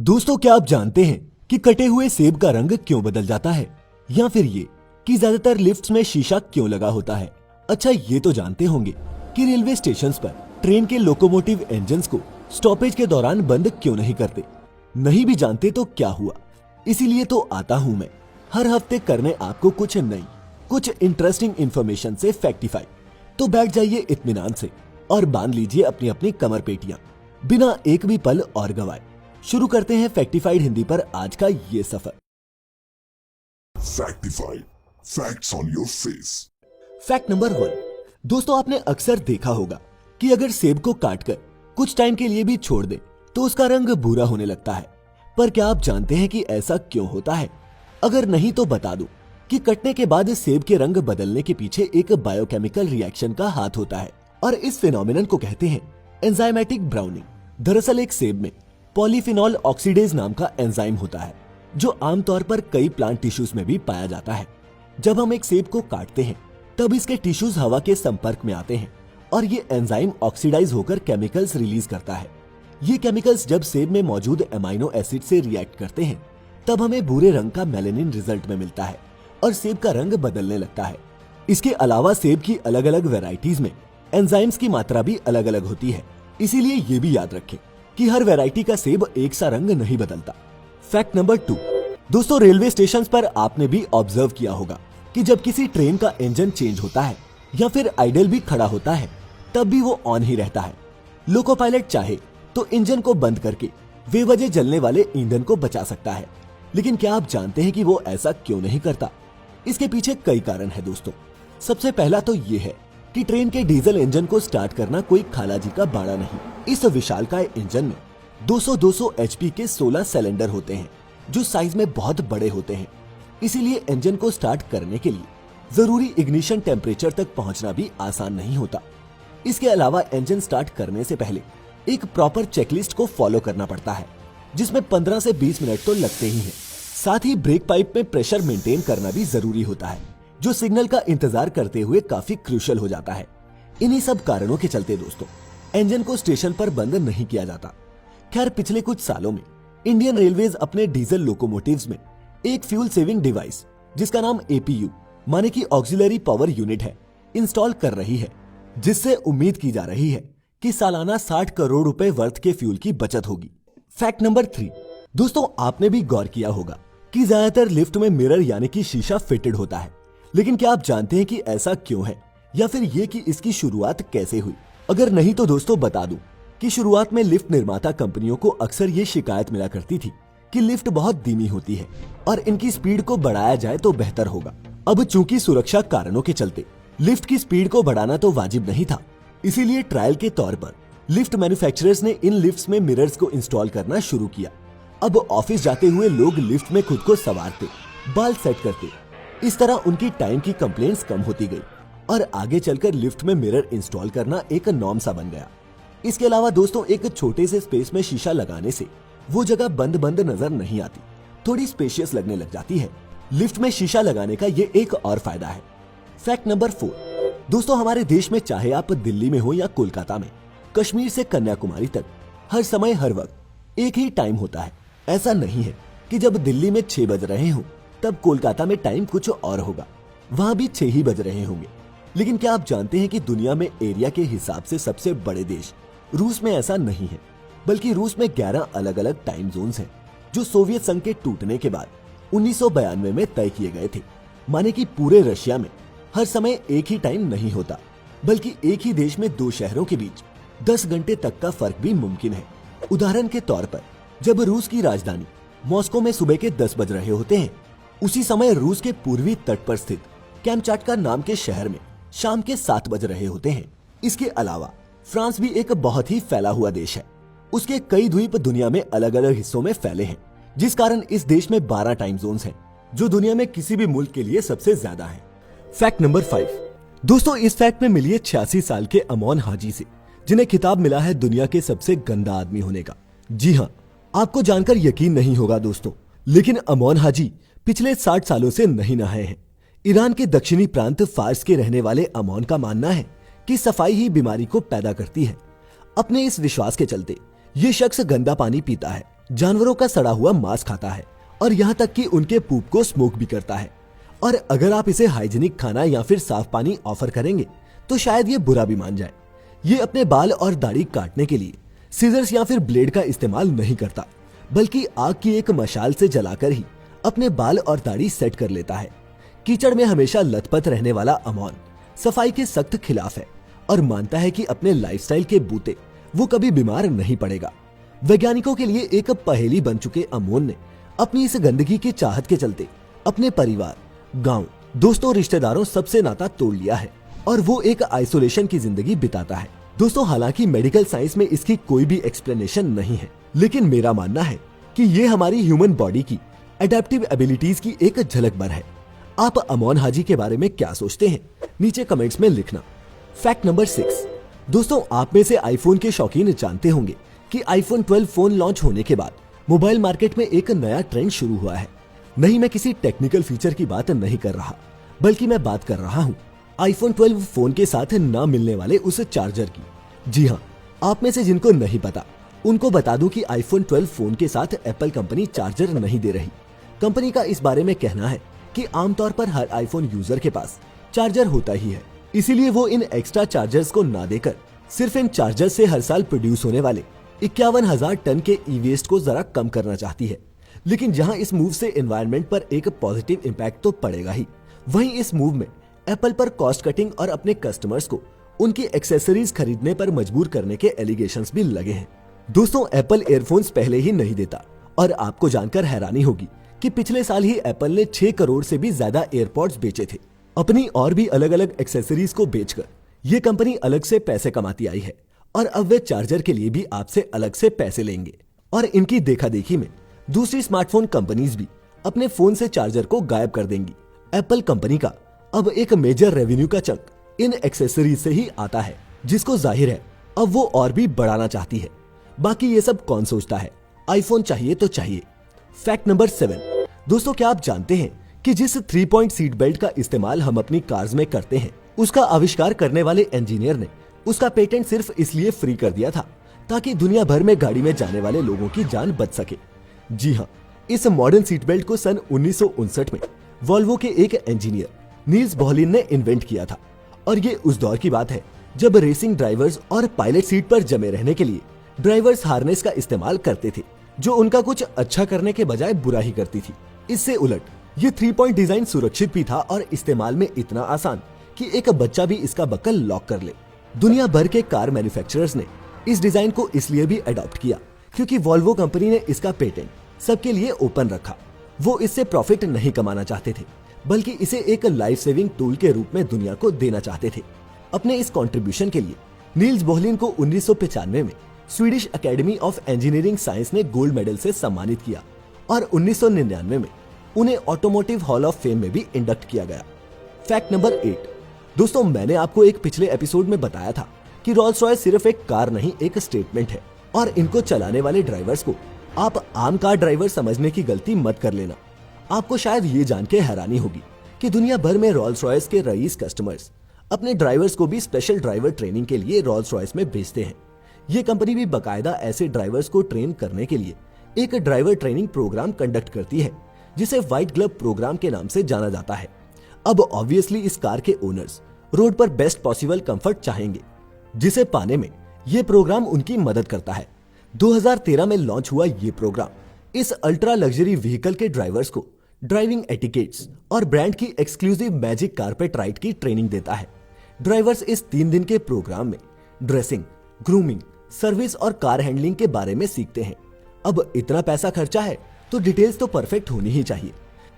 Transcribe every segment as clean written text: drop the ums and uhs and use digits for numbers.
दोस्तों, क्या आप जानते हैं कि कटे हुए सेब का रंग क्यों बदल जाता है, या फिर ये कि ज्यादातर लिफ्ट्स में शीशा क्यों लगा होता है। अच्छा, ये तो जानते होंगे कि रेलवे स्टेशंस पर ट्रेन के लोकोमोटिव इंजन्स को स्टॉपेज के दौरान बंद क्यों नहीं करते। नहीं भी जानते तो क्या हुआ, इसीलिए तो आता हूँ मैं हर हफ्ते करने आपको कुछ नई, कुछ इंटरेस्टिंग इन्फॉर्मेशन से फैक्टिफाई। तो बैठ जाइए इत्मीनान से और बांध लीजिए अपनी अपनी कमर पेटियां। बिना एक भी पल और गवाए शुरू करते हैं फैक्टिफाइड हिंदी पर आज का ये सफर। Factified, facts on your face. Fact number 1। दोस्तों, आपने अक्सर देखा होगा कि अगर सेब को काटकर कुछ टाइम के लिए भी छोड़ दें तो उसका रंग भूरा होने लगता है। पर क्या आप जानते हैं कि ऐसा क्यों होता है? अगर नहीं तो बता दूं कि कटने के बाद सेब के रंग बदलने के पीछे एक बायोकेमिकल रिएक्शन का हाथ होता है और इस फिनोमिनन को कहते हैं एंजाइमेटिक ब्राउनिंग। दरअसल एक सेब में पॉलीफिनॉल ऑक्सीडेज नाम का एंजाइम होता है जो आमतौर पर कई प्लांट टिश्यूज में भी पाया जाता है। जब हम एक सेब को काटते हैं तब इसके टिश्यूज हवा के संपर्क में आते हैं और ये एंजाइम ऑक्सीडाइज होकर केमिकल्स रिलीज करता है। ये केमिकल्स जब सेब में मौजूद एमाइनो एसिड से रिएक्ट करते हैं तब हमें भूरे रंग का मेलेनिन रिजल्ट में मिलता है और सेब का रंग बदलने लगता है। इसके अलावा सेब की अलग अलग वेराइटीज में एंजाइम्स की मात्रा भी अलग अलग होती है, इसीलिए ये भी याद रखें कि हर वैरायटी का सेब एक सा रंग नहीं बदलता। Fact number 2। दोस्तों, रेलवे स्टेशन पर आपने भी ऑब्जर्व किया होगा कि जब किसी ट्रेन का इंजन चेंज होता है या फिर आइडल भी खड़ा होता है तब भी वो ऑन ही रहता है। लोको पायलट चाहे तो इंजन को बंद करके बेवजह जलने वाले ईंधन को बचा सकता है, लेकिन क्या आप जानते हैं कि वो ऐसा क्यों नहीं करता? इसके पीछे कई कारण है दोस्तों। सबसे पहला तो ये है कि ट्रेन के डीजल इंजन को स्टार्ट करना कोई खालाजी का बाड़ा नहीं। इस विशालकाय इंजन में 200 HP के 16 सिलेंडर होते हैं जो साइज में बहुत बड़े होते हैं, इसीलिए इंजन को स्टार्ट करने के लिए जरूरी इग्निशन टेम्परेचर तक पहुंचना भी आसान नहीं होता। इसके अलावा इंजन स्टार्ट करने से पहले एक प्रॉपर चेकलिस्ट को फॉलो करना पड़ता है जिसमें 15 से 20 मिनट तो लगते ही हैं। साथ ही ब्रेक पाइप में प्रेशर मेंटेन करना भी जरूरी होता है जो सिग्नल का इंतजार करते हुए काफी क्रूशियल हो जाता है। इन्हीं सब कारणों के चलते दोस्तों इंजन को स्टेशन पर बंद नहीं किया जाता। खैर, पिछले कुछ सालों में इंडियन रेलवेज अपने डीजल लोकोमोटिव्स में एक फ्यूल सेविंग डिवाइस जिसका नाम APU माने की ऑक्सिलरी पावर यूनिट है इंस्टॉल कर रही है, जिससे उम्मीद की जा रही है कि सालाना 60 करोड़ रुपए वर्थ के फ्यूल की बचत होगी। Fact number 3। दोस्तों, आपने भी गौर किया होगा कि ज्यादातर लिफ्ट में मिरर यानी कि शीशा फिटेड होता है, लेकिन क्या आप जानते हैं कि ऐसा क्यों है या फिर ये कि इसकी शुरुआत कैसे हुई? अगर नहीं तो दोस्तों बता दूं कि शुरुआत में लिफ्ट निर्माता कंपनियों को अक्सर ये शिकायत मिला करती थी कि लिफ्ट बहुत धीमी होती है और इनकी स्पीड को बढ़ाया जाए तो बेहतर होगा। अब चूंकि सुरक्षा कारणों के चलते लिफ्ट की स्पीड को बढ़ाना तो वाजिब नहीं था, इसीलिए ट्रायल के तौर पर लिफ्ट मैन्युफैक्चरर्स ने इन लिफ्ट्स में मिरर्स को इंस्टॉल करना शुरू किया। अब ऑफिस जाते हुए लोग लिफ्ट में खुद को संवारते, बाल सेट करते। इस तरह उनकी टाइम की कंप्लेंट्स कम होती गई और आगे चलकर लिफ्ट में मिरर इंस्टॉल करना एक नॉर्म सा बन गया। इसके अलावा दोस्तों एक छोटे से स्पेस में शीशा लगाने से वो जगह बंद बंद नजर नहीं आती, थोड़ी स्पेशियस लगने लग जाती है। लिफ्ट में शीशा लगाने का ये एक और फायदा है। Fact number 4। दोस्तों, हमारे देश में चाहे आप दिल्ली में हो या कोलकाता में, कश्मीर से कन्याकुमारी तक हर समय हर वक्त एक ही टाइम होता है। ऐसा नहीं है कि जब दिल्ली में 6 बज रहे हो तब कोलकाता में टाइम कुछ और होगा, वहां भी 6 ही बज रहे होंगे। लेकिन क्या आप जानते हैं कि दुनिया में एरिया के हिसाब से सबसे बड़े देश रूस में ऐसा नहीं है, बल्कि रूस में 11 अलग अलग टाइम जोन्स हैं जो सोवियत संघ के टूटने के बाद 1992 में तय किए गए थे। माने कि पूरे रशिया में हर समय एक ही टाइम नहीं होता, बल्कि एक ही देश में 2 शहरों के बीच 10 घंटे तक का फर्क भी मुमकिन है। उदाहरण के तौर पर जब रूस की राजधानी मॉस्को में सुबह के 10 बज रहे होते हैं, उसी समय रूस के पूर्वी तट पर स्थित कैमचाटका नाम के शहर में शाम के 7 बज रहे होते हैं। इसके अलावा फ्रांस भी एक बहुत ही फैला हुआ देश है। उसके कई द्वीप दुनिया में अलग अलग हिस्सों में फैले हैं, जिस कारण इस देश में 12 टाइम जोन्स हैं, जो दुनिया में किसी भी मुल्क के लिए सबसे ज्यादा है। Fact number 5। दोस्तों, इस फैक्ट में मिलिए 86 साल के अमोन हाजी से, जिन्हें खिताब मिला है दुनिया के सबसे गंदा आदमी होने का। जी हाँ, आपको जानकर यकीन नहीं होगा दोस्तों, लेकिन अमोन हाजी पिछले 60 सालों से नहीं नहाए हैं। ईरान के दक्षिणी प्रांत फार्स के रहने वाले अमोन का मानना है कि सफाई ही बीमारी को पैदा करती है। अपने इस विश्वास के चलते ये शख्स गंदा पानी पीता है जानवरों का सड़ा हुआ मांस खाता है और यहाँ तक कि उनके पूप को स्मोक भी करता है। और अगर आप इसे हाइजीनिक खाना या फिर साफ पानी ऑफर करेंगे तो शायद ये बुरा भी मान जाए। ये अपने बाल और दाढ़ी काटने के लिए सीजर्स या फिर ब्लेड का इस्तेमाल नहीं करता, बल्कि आग की एक मशाल से जलाकर ही अपने बाल और दाढ़ी सेट कर लेता है। कीचड़ में हमेशा लथपथ रहने वाला अमोन सफाई के सख्त खिलाफ है और मानता है कि अपने लाइफस्टाइल के बूते वो कभी बीमार नहीं पड़ेगा। वैज्ञानिकों के लिए एक पहेली बन चुके अमोन ने अपनी इस गंदगी की चाहत के चलते अपने परिवार, गांव, दोस्तों, रिश्तेदारों सबसे नाता तोड़ लिया है और वो एक आइसोलेशन की जिंदगी बिताता है। दोस्तों, हालांकि मेडिकल साइंस में इसकी कोई भी एक्सप्लेनेशन नहीं है, लेकिन मेरा मानना है कि ये हमारी ह्यूमन बॉडी की एडेप्टिव एबिलिटीज की एक झलक भर है। आप अमोन हाजी के बारे में क्या सोचते हैं, नीचे कमेंट्स में लिखना। Fact number 6। दोस्तों, आप में से आईफोन के शौकीन जानते होंगे कि आईफोन 12 फोन लॉन्च होने के बाद मोबाइल मार्केट में एक नया ट्रेंड शुरू हुआ है। नहीं, मैं किसी टेक्निकल फीचर की बात नहीं कर रहा, बल्कि मैं बात कर रहा हूँ आईफोन 12 फोन के साथ ना मिलने वाले उस चार्जर की। जी हाँ, आप में से जिनको नहीं पता उनको बता दूं कि आईफोन 12 फोन के साथ एप्पल कंपनी चार्जर नहीं दे रही। कंपनी का इस बारे में कहना है कि आमतौर पर हर आईफोन यूजर के पास चार्जर होता ही है, इसीलिए वो इन एक्स्ट्रा चार्जर्स को ना देकर सिर्फ इन चार्जर्स से हर साल प्रोड्यूस होने वाले 51,000 टन के ई वेस्ट को जरा कम करना चाहती है। लेकिन जहां इस मूव से एनवायरनमेंट पर एक पॉजिटिव इम्पैक्ट तो पड़ेगा ही, वहीं इस मूव में एप्पल पर कॉस्ट कटिंग और अपने कस्टमर्स को उनकी एक्सेसरीज खरीदने पर मजबूर करने के एलिगेशंस भी लगे हैं। दोस्तों, एप्पल एयरफोन्स पहले ही नहीं देता और आपको जानकर हैरानी होगी कि पिछले साल ही एप्पल ने 6 करोड़ से भी ज्यादा एयरपॉड्स बेचे थे। अपनी और भी अलग अलग एक्सेसरीज को बेचकर ये कंपनी अलग से पैसे कमाती आई है और अब वे चार्जर के लिए भी आपसे अलग से पैसे लेंगे। और इनकी देखा देखी में दूसरी स्मार्टफोन कंपनीज भी अपने फोन से चार्जर को गायब कर देंगी। एप्पल कंपनी का अब एक मेजर रेवेन्यू का चंक इन एक्सेसरीज से ही आता है, जिसको जाहिर है अब वो और भी बढ़ाना चाहती है। बाकी ये सब कौन सोचता है, आईफोन चाहिए तो चाहिए। Fact number 7। दोस्तों, क्या आप जानते हैं कि जिस 3 पॉइंट सीट बेल्ट का इस्तेमाल हम अपनी कार्स में करते हैं, उसका आविष्कार करने वाले इंजीनियर ने उसका पेटेंट सिर्फ इसलिए फ्री कर दिया था ताकि दुनिया भर में गाड़ी में जाने वाले लोगों की जान बच सके। जी हाँ, इस मॉडर्न सीट बेल्ट को सन 1959 में वॉल्वो के एक इंजीनियर नील्स बोहलिन ने इन्वेंट किया था और ये उस दौर की बात है जब रेसिंग ड्राइवर्स और पायलट सीट पर जमे रहने के लिए ड्राइवर्स हार्नेस का इस्तेमाल करते थे, जो उनका कुछ अच्छा करने के बजाय बुरा ही करती थी। इससे उलट ये 3 पॉइंट डिजाइन सुरक्षित भी था और इस्तेमाल में इतना आसान कि एक बच्चा भी इसका बक्कल लॉक कर ले। दुनिया भर के कार मैन्युफैक्चरर्स ने इस डिजाइन को इसलिए भी अडॉप्ट किया क्योंकि वॉल्वो कंपनी ने इसका पेटेंट सबके लिए ओपन रखा। वो इससे प्रॉफिट नहीं कमाना चाहते थे, बल्कि इसे एक लाइफ सेविंग टूल के रूप में दुनिया को देना चाहते थे। अपने इस कंट्रीब्यूशन के लिए नील्स बोहलिन को 1995 में Swedish academy of engineering science ने गोल्ड मेडल से सम्मानित किया और 1999 में उन्हें ऑटोमोटिव हॉल ऑफ फेम में भी इंडक्ट किया गया। Fact number 8। दोस्तों, मैंने आपको एक पिछले एपिसोड में बताया था कि रोल्स रॉयस सिर्फ एक कार नहीं, एक स्टेटमेंट है और इनको चलाने वाले ड्राइवर्स को आप आम कार ड्राइवर समझने की गलती मत कर लेना। आपको शायद ये जान के हैरानी होगी कि दुनिया भर में रोल्स रॉयस के रईस कस्टमर्स अपने ड्राइवर्स को भी स्पेशल ड्राइवर ट्रेनिंग के लिए रोल्स रॉयस में भेजते हैं। ये कंपनी भी बकायदा ऐसे ड्राइवर्स को ट्रेन करने के लिए एक ड्राइवर ट्रेनिंग प्रोग्राम कंडक्ट करती है, जिसे व्हाइट ग्लव प्रोग्राम के नाम से जाना जाता है। अब ऑब्वियसली इस कार के ओनर्स रोड पर बेस्ट पॉसिबल कंफर्ट चाहेंगे, जिसे पाने में ये प्रोग्राम उनकी मदद करता है। 2013 में लॉन्च हुआ ये प्रोग्राम इस अल्ट्रा लग्जरी व्हीकल के ड्राइवर्स को ड्राइविंग एटिकेट्स और ब्रांड की एक्सक्लूसिव मैजिक कारपेट राइड की ट्रेनिंग देता है। ड्राइवर्स इस 3 दिन के प्रोग्राम में ड्रेसिंग, ग्रूमिंग, सर्विस और कार हैंडलिंग के बारे में सीखते हैं। अब इतना पैसा खर्चा है तो डिटेल्स तो परफेक्ट होनी ही चाहिए।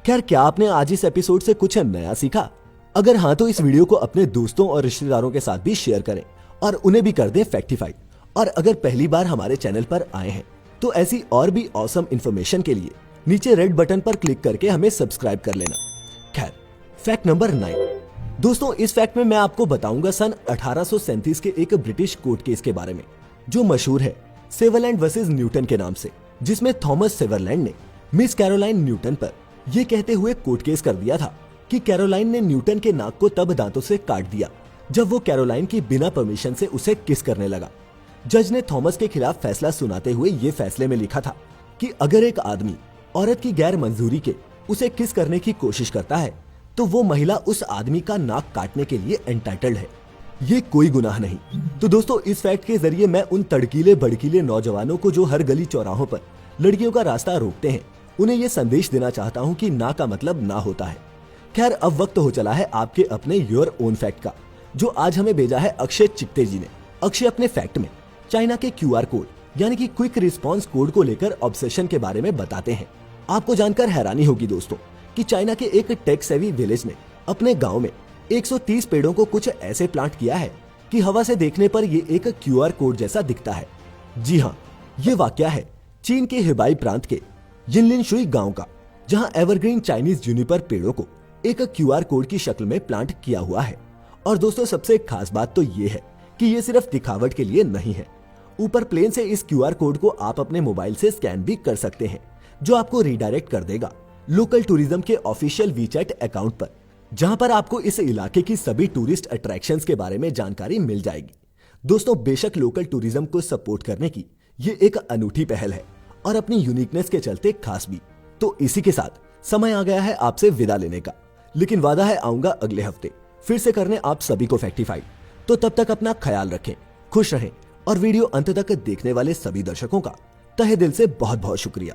खैर, क्या आपने आज इस एपिसोड से कुछ नया सीखा? अगर हाँ, तो इस वीडियो को अपने दोस्तों और रिश्तेदारों के साथ भी शेयर करें और उन्हें भी कर दें फैक्टिफाइड। और अगर पहली बार हमारे चैनल पर आए हैं तो ऐसी और भी ऑसम इन्फॉर्मेशन के लिए नीचे रेड बटन पर क्लिक करके हमें सब्सक्राइब कर लेना। खैर, फैक्ट नंबर 9। दोस्तों, इस फैक्ट में मैं आपको बताऊंगा सन 1837 के एक ब्रिटिश कोर्ट केस के बारे में, जो मशहूर है सेवरलैंड वर्सेस न्यूटन के नाम से, जिसमें थॉमस सेवरलैंड ने मिस कैरोलाइन न्यूटन पर यह कहते हुए कोर्ट केस कर दिया था कि कैरोलाइन ने न्यूटन के नाक को तब दांतों से काट दिया जब वो कैरोलाइन की बिना परमिशन से उसे किस करने लगा। जज ने थॉमस के खिलाफ फैसला सुनाते हुए ये फैसले में लिखा था कि अगर एक आदमी औरत की गैर मंजूरी के उसे किस करने की कोशिश करता है तो वो महिला उस आदमी का नाक काटने के लिए एंटाइटल्ड है। ये कोई गुनाह नहीं। तो दोस्तों, इस फैक्ट के जरिए मैं उन तड़कीले भड़कीले नौजवानों को जो हर गली चौराहों पर लड़कियों का रास्ता रोकते हैं, उन्हें ये संदेश देना चाहता हूँ कि ना का मतलब ना होता है। खैर, अब वक्त हो चला है आपके अपने योर ओन फैक्ट का, जो आज हमें भेजा है अक्षय चिकते जी ने। अक्षय अपने फैक्ट में चाइना के QR कोड यानी कि क्विक रिस्पॉन्स कोड को लेकर ऑब्सेशन के बारे में बताते हैं। आपको जानकर हैरानी होगी दोस्तों कि चाइना के एक टेक सेवी विलेज ने अपने गांव में 130 पेड़ों को कुछ ऐसे प्लांट किया है कि हवा से देखने पर ये एक QR कोड जैसा दिखता है। जी हाँ, ये वाकया है चीन के हिबाई प्रांत के यिनलिनशुई गांव का, जहां एवरग्रीन चाइनीज जूनिपर पेड़ों को एक QR कोड की शक्ल में प्लांट किया हुआ है। और दोस्तों, सबसे खास बात तो ये है कि ये सिर्फ दिखावट के लिए नहीं है। ऊपर प्लेन से इस QR कोड को आप अपने मोबाइल से स्कैन भी कर सकते हैं, जो आपको रिडायरेक्ट कर देगा लोकल टूरिज्म के ऑफिशियल WeChat अकाउंट पर, जहां पर आपको इस इलाके की सभी टूरिस्ट अट्रैक्शंस के बारे में जानकारी मिल जाएगी। दोस्तों, बेशक लोकल टूरिज्म को सपोर्ट करने की ये एक अनूठी पहल है और अपनी यूनिकनेस के चलते खास भी। तो इसी के साथ समय आ गया है आपसे विदा लेने का, लेकिन वादा है आऊंगा अगले हफ्ते फिर से करने आप सभी को फैक्टिफाइड। तो तब तक अपना ख्याल रखें, खुश रहें और वीडियो अंत तक देखने वाले सभी दर्शकों का तहे दिल से बहुत बहुत शुक्रिया।